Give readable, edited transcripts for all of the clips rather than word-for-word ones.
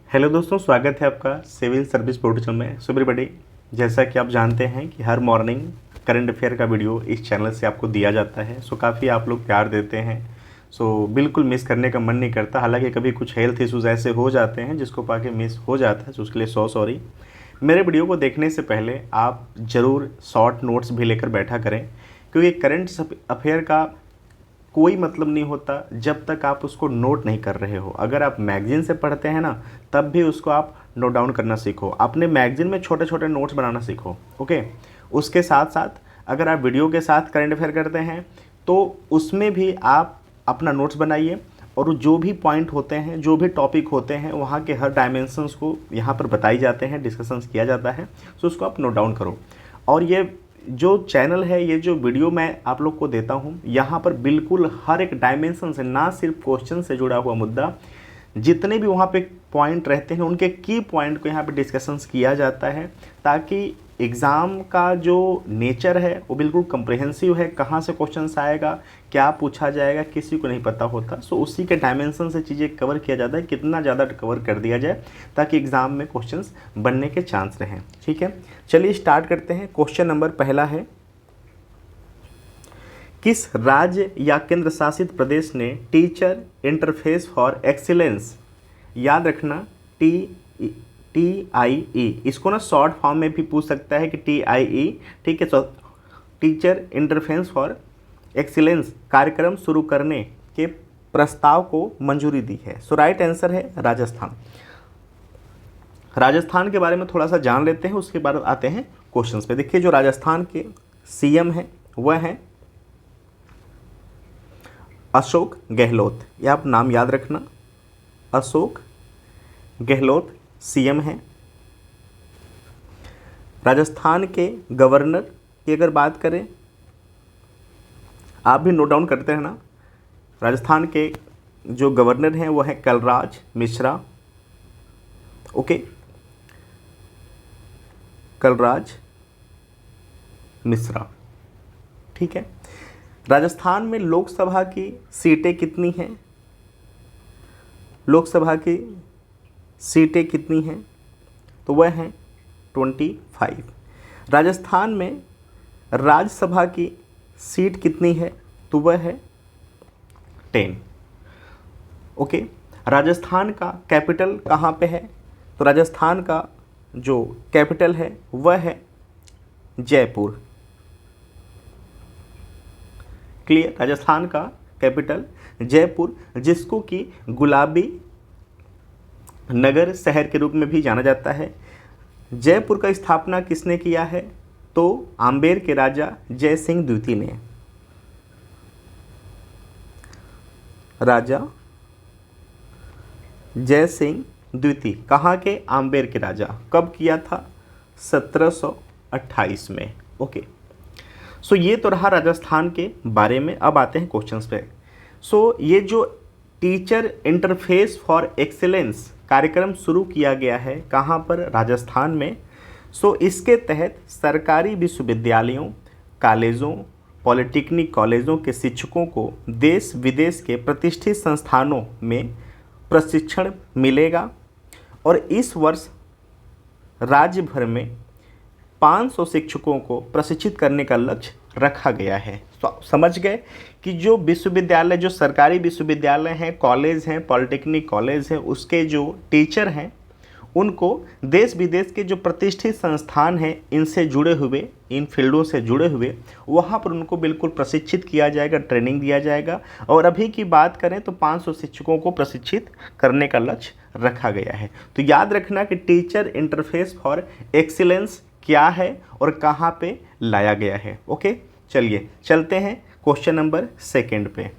Hello दोस्तों, स्वागत है आपका सिविल सर्विस पोर्टल में। सो एवरीबॉडी, जैसा कि आप जानते हैं कि हर मॉर्निंग करंट अफेयर का वीडियो इस चैनल से आपको दिया जाता है। सो काफ़ी आप लोग प्यार देते हैं, सो बिल्कुल मिस करने का मन नहीं करता। हालांकि कभी कुछ हेल्थ इश्यूज़ ऐसे हो जाते हैं जिसको पाके मिस हो जाता है, तो उसके लिए सॉरी। मेरे वीडियो को देखने से पहले आप ज़रूर शॉर्ट नोट्स भी लेकर बैठा करें, क्योंकि करंट अफेयर का कोई मतलब नहीं होता जब तक आप उसको नोट नहीं कर रहे हो। अगर आप मैगज़ीन से पढ़ते हैं ना, तब भी उसको आप नोट डाउन करना सीखो। अपने मैगज़ीन में छोटे छोटे नोट्स बनाना सीखो, ओके। उसके साथ साथ अगर आप वीडियो के साथ करंट अफेयर करते हैं तो उसमें भी आप अपना नोट्स बनाइए, और जो भी पॉइंट होते हैं, जो भी टॉपिक होते हैं, वहाँ के हर डायमेंशंस को यहाँ पर बताई जाते हैं, डिस्कशंस किया जाता है। सो उसको आप नोट डाउन करो। और ये जो चैनल है, ये जो वीडियो मैं आप लोग को देता हूँ, यहाँ पर बिल्कुल हर एक डायमेंशन से, ना सिर्फ क्वेश्चन से जुड़ा हुआ मुद्दा, जितने भी वहाँ पे पॉइंट रहते हैं उनके की पॉइंट को यहाँ पे डिस्कशंस किया जाता है, ताकि एग्ज़ाम का जो नेचर है वो बिल्कुल कम्प्रहेंसिव है। कहाँ से क्वेश्चंस आएगा, क्या पूछा जाएगा, किसी को नहीं पता होता। सो उसी के डायमेंशन से चीज़ें कवर किया जाता है, कितना ज़्यादा कवर कर दिया जाए ताकि एग्ज़ाम में क्वेश्चंस बनने के चांस रहें। ठीक है, चलिए स्टार्ट करते हैं। क्वेश्चन नंबर पहला है, किस राज्य या केंद्र शासित प्रदेश ने टीचर इंटरफेस फॉर एक्सीलेंस, याद रखना TIE, इसको ना शॉर्ट फॉर्म में भी पूछ सकता है कि TIE, ठीक है। टीचर इंटरफेस फॉर एक्सीलेंस कार्यक्रम शुरू करने के प्रस्ताव को मंजूरी दी है। सो राइट आंसर है राजस्थान। राजस्थान के बारे में थोड़ा सा जान लेते हैं, उसके बाद आते हैं क्वेश्चंस पे। देखिए, जो राजस्थान के CM हैं वह हैं अशोक गहलोत। ये आप नाम याद रखना, अशोक गहलोत CM हैं। राजस्थान के गवर्नर की अगर बात करें, आप भी नोट डाउन करते हैं ना, राजस्थान के जो गवर्नर हैं वो हैं कलराज मिश्रा, ओके, कलराज मिश्रा, ठीक है। राजस्थान में लोकसभा की सीटें कितनी हैं? लोकसभा की सीटें कितनी हैं? तो वह हैं 25। राजस्थान में राज्यसभा की सीट कितनी है? तो वह है 10, ओके। राजस्थान का कैपिटल कहाँ पे है? तो राजस्थान का जो कैपिटल है वह है जयपुर। क्लियर, राजस्थान का कैपिटल जयपुर, जिसको कि गुलाबी नगर शहर के रूप में भी जाना जाता है। जयपुर का स्थापना किसने किया है? तो आम्बेर के राजा जय सिंह द्वितीय ने। राजा जय सिंह द्वितीय कहाँ के? आम्बेर के राजा। कब किया था? 1728 में, ओके। सो ये तो रहा राजस्थान के बारे में। अब आते हैं क्वेश्चंस पे। सो ये जो टीचर इंटरफेस फॉर एक्सीलेंस कार्यक्रम शुरू किया गया है, कहाँ पर? राजस्थान में। सो इसके तहत सरकारी विश्वविद्यालयों, कॉलेजों, पॉलिटेक्निक कॉलेजों के शिक्षकों को देश विदेश के प्रतिष्ठित संस्थानों में प्रशिक्षण मिलेगा, और इस वर्ष राज्य भर में 500 शिक्षकों को प्रशिक्षित करने का लक्ष्य रखा गया है। तो समझ गए कि जो विश्वविद्यालय, जो सरकारी विश्वविद्यालय हैं, कॉलेज हैं, पॉलिटेक्निक कॉलेज हैं, उसके जो टीचर हैं उनको देश विदेश के जो प्रतिष्ठित संस्थान हैं इनसे जुड़े हुए, इन फील्डों से जुड़े हुए, वहाँ पर उनको बिल्कुल प्रशिक्षित किया जाएगा, ट्रेनिंग दिया जाएगा। और अभी की बात करें तो 500 शिक्षकों को प्रशिक्षित करने का लक्ष्य रखा गया है। तो याद रखना कि टीचर इंटरफेस फॉर एक्सीलेंस क्या है और कहाँ पे लाया गया है, ओके। चलिए चलते हैं क्वेश्चन नंबर 2 पे।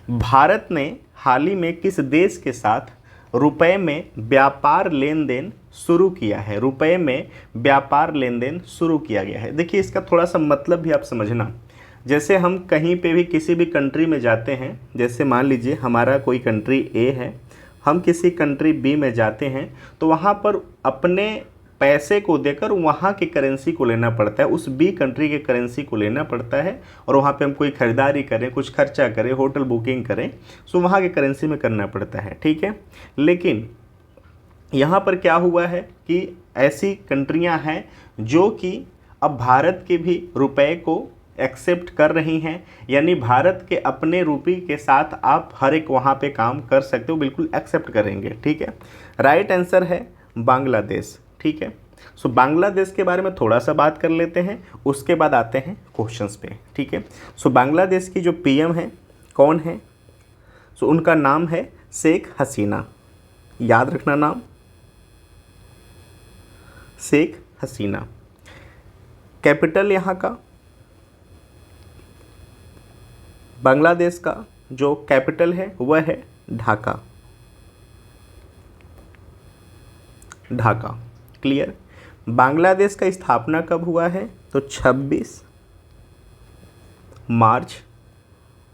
भारत ने हाल ही में किस देश के साथ रुपए में व्यापार लेन देन शुरू किया है? रुपए में व्यापार लेन देन शुरू किया गया है। देखिए, इसका थोड़ा सा मतलब भी आप समझना। जैसे हम कहीं पे भी किसी भी कंट्री में जाते हैं, जैसे मान लीजिए हमारा कोई कंट्री A है, हम किसी कंट्री B में जाते हैं, तो वहाँ पर अपने पैसे को देकर वहाँ की करेंसी को लेना पड़ता है, उस बी कंट्री के करेंसी को लेना पड़ता है, और वहाँ पे हम कोई ख़रीदारी करें, कुछ खर्चा करें, होटल बुकिंग करें, सो वहाँ के करेंसी में करना पड़ता है, ठीक है। लेकिन यहाँ पर क्या हुआ है कि ऐसी कंट्रियाँ हैं जो कि अब भारत के भी रुपए को एक्सेप्ट कर रही हैं, यानी भारत के अपने रुपये के साथ आप हर एक वहाँ पे काम कर सकते हो, बिल्कुल एक्सेप्ट करेंगे, ठीक है। राइट आंसर है बांग्लादेश, ठीक है। सो बांग्लादेश के बारे में थोड़ा सा बात कर लेते हैं, उसके बाद आते हैं क्वेश्चंस पे, ठीक है। सो बांग्लादेश की जो पीएम है कौन है? सो उनका नाम है शेख हसीना, याद रखना नाम, शेख हसीना। कैपिटल यहाँ का, बांग्लादेश का जो कैपिटल है वह है ढाका, ढाका, क्लियर। बांग्लादेश का स्थापना कब हुआ है? तो 26 मार्च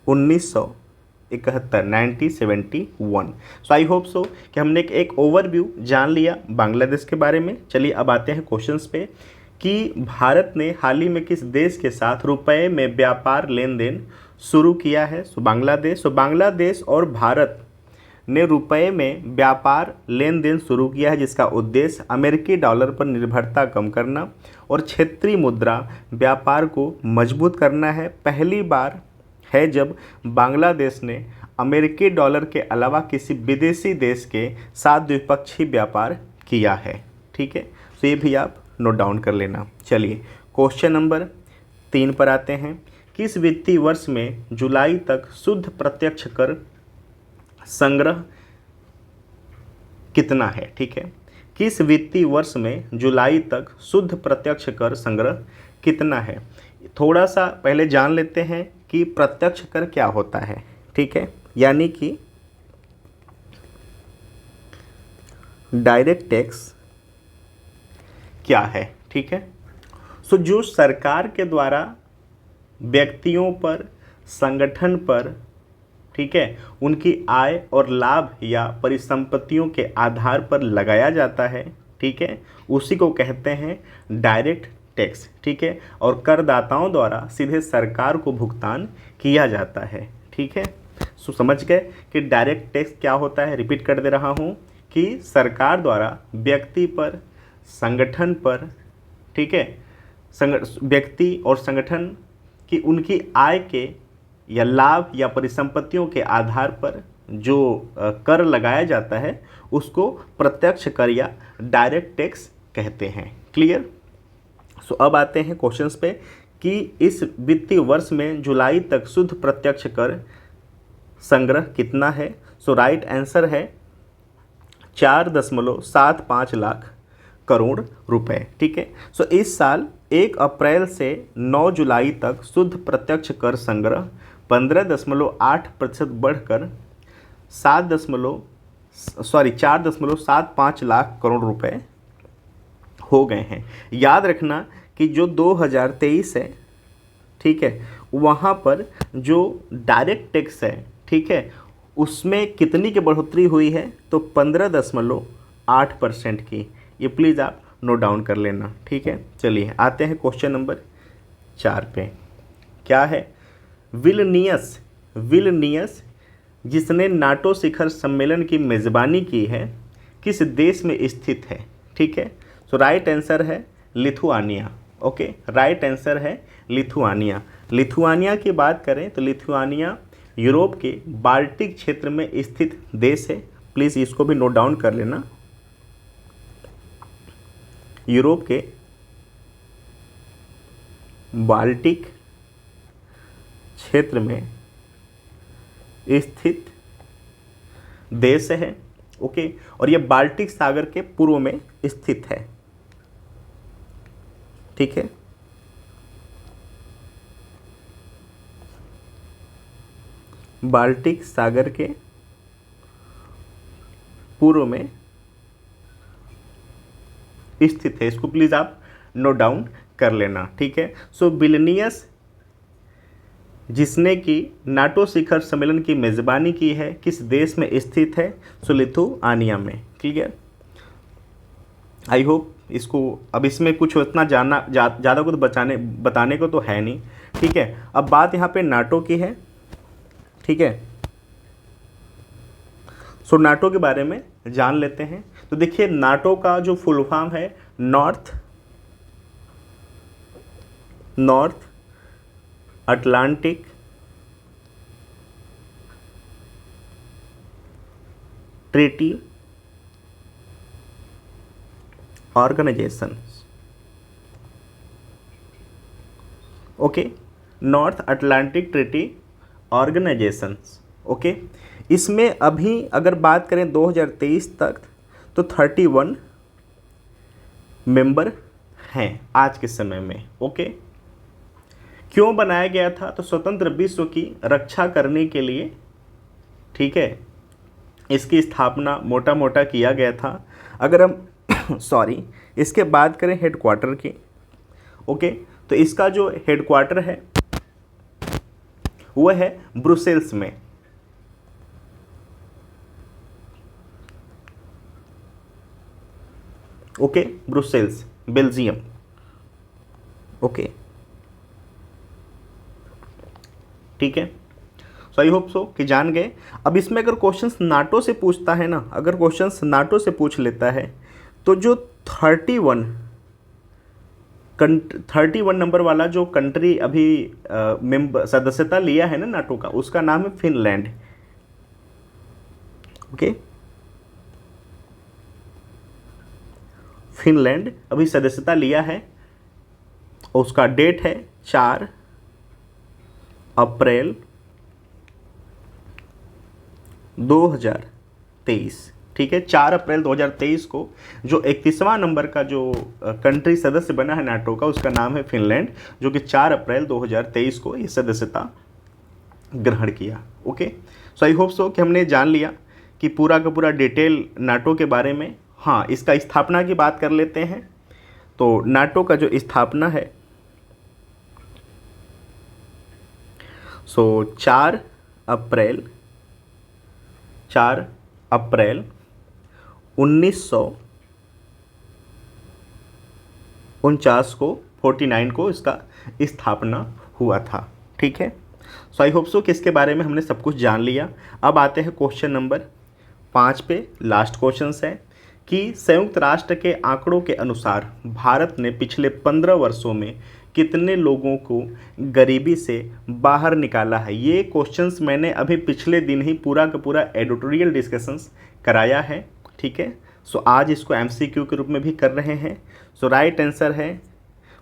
1971, 1971। सो आई होप सो कि हमने एक ओवरव्यू जान लिया बांग्लादेश के बारे में। चलिए अब आते हैं क्वेश्चंस पे कि भारत ने हाल ही में किस देश के साथ रुपए में व्यापार लेन देन शुरू किया है? सो बांग्लादेश। सो बांग्लादेश और भारत ने रुपए में व्यापार लेन देन शुरू किया है, जिसका उद्देश्य अमेरिकी डॉलर पर निर्भरता कम करना और क्षेत्रीय मुद्रा व्यापार को मजबूत करना है। पहली बार है जब बांग्लादेश ने अमेरिकी डॉलर के अलावा किसी विदेशी देश के साथ द्विपक्षीय व्यापार किया है, ठीक है। तो ये भी आप नोट डाउन कर लेना। चलिए क्वेश्चन नंबर 3 पर आते हैं। किस वित्तीय वर्ष में जुलाई तक शुद्ध प्रत्यक्ष कर संग्रह कितना है? ठीक है, किस वित्तीय वर्ष में जुलाई तक शुद्ध प्रत्यक्ष कर संग्रह कितना है? थोड़ा सा पहले जान लेते हैं कि प्रत्यक्ष कर क्या होता है, ठीक है, यानी कि डायरेक्ट टैक्स क्या है, ठीक है। सो जो सरकार के द्वारा व्यक्तियों पर, संगठन पर, ठीक है, उनकी आय और लाभ या परिसंपत्तियों के आधार पर लगाया जाता है, ठीक है, उसी को कहते हैं डायरेक्ट टैक्स, ठीक है, और करदाताओं द्वारा सीधे सरकार को भुगतान किया जाता है, ठीक है। सो समझ गए कि डायरेक्ट टैक्स क्या होता है। रिपीट कर दे रहा हूँ कि सरकार द्वारा व्यक्ति पर, संगठन पर, ठीक है, व्यक्ति और संगठन की उनकी आय के या लाभ या परिसंपत्तियों के आधार पर जो कर लगाया जाता है उसको प्रत्यक्ष कर या डायरेक्ट टैक्स कहते हैं। क्लियर। सो अब आते हैं क्वेश्चंस पे कि इस वित्तीय वर्ष में जुलाई तक शुद्ध प्रत्यक्ष कर संग्रह कितना है। सो राइट आंसर है 4.75 लाख करोड़ रुपए, ठीक है। सो इस साल 1 अप्रैल से 9 जुलाई तक शुद्ध प्रत्यक्ष कर संग्रह 15.8% बढ़कर 4.75 लाख करोड़ रुपए हो गए हैं। याद रखना कि जो 2023 है, ठीक है, वहाँ पर जो डायरेक्ट टैक्स है, ठीक है, उसमें कितनी की बढ़ोतरी हुई है? तो 15.8% की। ये प्लीज़ आप नोट डाउन कर लेना, ठीक है। चलिए आते हैं क्वेश्चन नंबर 4 पे। क्या है? विलनियस जिसने नाटो शिखर सम्मेलन की मेज़बानी की है किस देश में स्थित है? ठीक है, सो राइट आंसर है लिथुआनिया। ओके, राइट आंसर है लिथुआनिया। लिथुआनिया की बात करें तो लिथुआनिया यूरोप के बाल्टिक क्षेत्र में स्थित देश है। प्लीज़ इसको भी नोट डाउन कर लेना। यूरोप के बाल्टिक क्षेत्र में स्थित देश है। ओके, और यह बाल्टिक सागर के पूर्व में स्थित है, ठीक है। बाल्टिक सागर के पूर्व में स्थित है। इसको प्लीज आप नोट डाउन कर लेना, ठीक है। सो विलनियस जिसने कि नाटो शिखर सम्मेलन की मेज़बानी की है किस देश में स्थित है? सो लिथुआनिया में। क्लियर। आई होप इसको अब इसमें कुछ उतना जानना ज़्यादा कुछ बताने को तो है नहीं, ठीक है। अब बात यहाँ पे नाटो की है, ठीक है। सो नाटो के बारे में जान लेते हैं। तो देखिए नाटो का जो फुल फॉर्म है North Atlantic Treaty Organization, okay, North Atlantic Treaty Organization, okay. इसमें अभी अगर बात करें 2023 तक तो 31 मेंबर हैं आज के समय में, ओके। क्यों बनाया गया था? तो स्वतंत्र विश्व की रक्षा करने के लिए, ठीक है, इसकी स्थापना मोटा मोटा किया गया था। अगर हम सॉरी इसके बात करें हेडक्वार्टर की, ओके, तो इसका जो हेडक्वार्टर है वह है ब्रुसेल्स में, ओके, ब्रुसेल्स बेल्जियम, ओके, ठीक है। सो आई होप सो कि जान गए। अब इसमें अगर क्वेश्चंस नाटो से पूछता है ना, अगर क्वेश्चंस नाटो से पूछ लेता है तो जो 31 नंबर वाला जो कंट्री अभी मेंबर सदस्यता लिया है ना नाटो का, उसका नाम है फिनलैंड, ओके। फिनलैंड अभी सदस्यता लिया है, उसका डेट है 4 अप्रैल 2023, ठीक है। 4 अप्रैल 2023 को जो 31वां नंबर का जो कंट्री सदस्य बना है नाटो का, उसका नाम है फिनलैंड, जो कि 4 अप्रैल 2023 को ये सदस्यता ग्रहण किया, okay. So I hope so कि हमने जान लिया कि पूरा का पूरा डिटेल नाटो के बारे में। हाँ, इसका स्थापना की बात कर लेते हैं। तो नाटो का जो स्थापना है सो 4 अप्रैल 1949 को 49 को इसका स्थापना हुआ था, ठीक है। सो आई होप सो कि इसके बारे में हमने सब कुछ जान लिया। अब आते हैं क्वेश्चन नंबर 5 पे, लास्ट क्वेश्चन है कि संयुक्त राष्ट्र के आंकड़ों के अनुसार भारत ने पिछले 15 वर्षों में कितने लोगों को गरीबी से बाहर निकाला है। ये क्वेश्चंस मैंने अभी पिछले दिन ही पूरा का पूरा एडिटोरियल डिस्कशंस कराया है, ठीक है। सो आज इसको एमसीक्यू के रूप में भी कर रहे हैं। सो राइट आंसर है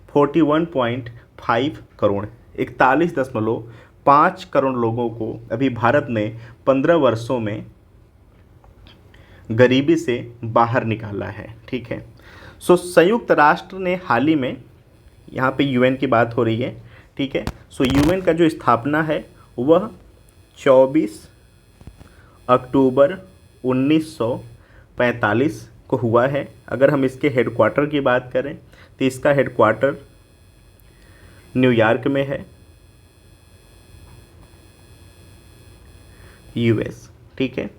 41.5 करोड़, 41.5 करोड़ लोगों को अभी भारत ने 15 वर्षों में गरीबी से बाहर निकाला है, ठीक है। सो संयुक्त राष्ट्र ने हाल ही में, यहाँ पे यूएन की बात हो रही है, ठीक है। सो यूएन का जो स्थापना है वह 24 अक्टूबर 1945 को हुआ है। अगर हम इसके हेडक्वार्टर की बात करें तो इसका हेडक्वार्टर न्यूयॉर्क में है, यूएस, ठीक है।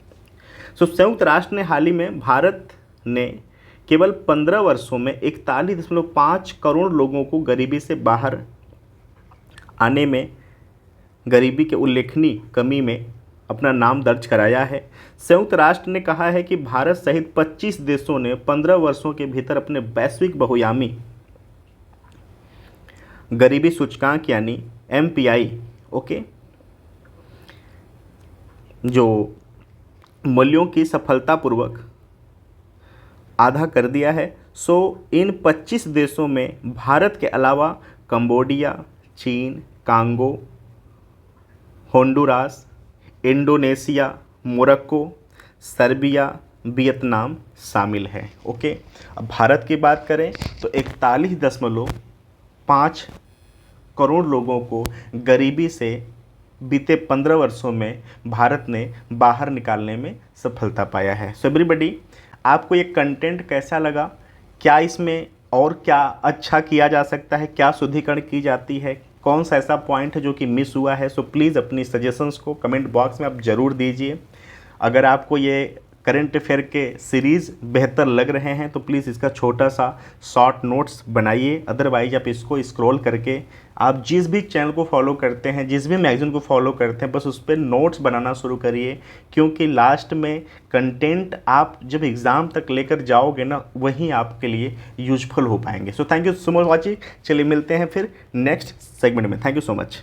सो संयुक्त राष्ट्र ने हाल ही में भारत ने केवल 15 वर्षों में 41.5 करोड़ लोगों को गरीबी से बाहर आने में, गरीबी के उल्लेखनीय कमी में अपना नाम दर्ज कराया है। संयुक्त राष्ट्र ने कहा है कि भारत सहित 25 देशों ने 15 वर्षों के भीतर अपने वैश्विक बहुआयामी गरीबी सूचकांक यानी MPI, ओके, जो मूल्यों की सफलतापूर्वक आधा कर दिया है। सो इन 25 देशों में भारत के अलावा कंबोडिया, चीन, Congo, Honduras, Indonesia, Morocco, Serbia, Vietnam शामिल है, ओके। अब भारत की बात करें तो 41.5 करोड़ लोगों को गरीबी से बीते 15 वर्षों में भारत ने बाहर निकालने में सफलता पाया है। सो एवरीबॉडी, आपको ये कंटेंट कैसा लगा? क्या इसमें और क्या अच्छा किया जा सकता है? क्या शुद्धिकरण की जाती है? कौन सा ऐसा पॉइंट है जो कि मिस हुआ है? सो प्लीज़ अपनी सजेशंस को कमेंट बॉक्स में आप ज़रूर दीजिए। अगर आपको ये करंट अफेयर के सीरीज़ बेहतर लग रहे हैं तो प्लीज़ इसका छोटा सा शॉर्ट नोट्स बनाइए। अदरवाइज आप इसको स्क्रॉल करके आप जिस भी चैनल को फॉलो करते हैं, जिस भी मैगज़ीन को फॉलो करते हैं, बस उस पर नोट्स बनाना शुरू करिए, क्योंकि लास्ट में कंटेंट आप जब एग्ज़ाम तक लेकर जाओगे ना, वही आपके लिए यूजफुल हो पाएंगे। So thank you so much watching. चलिए मिलते हैं फिर नेक्स्ट सेगमेंट में। Thank you so much.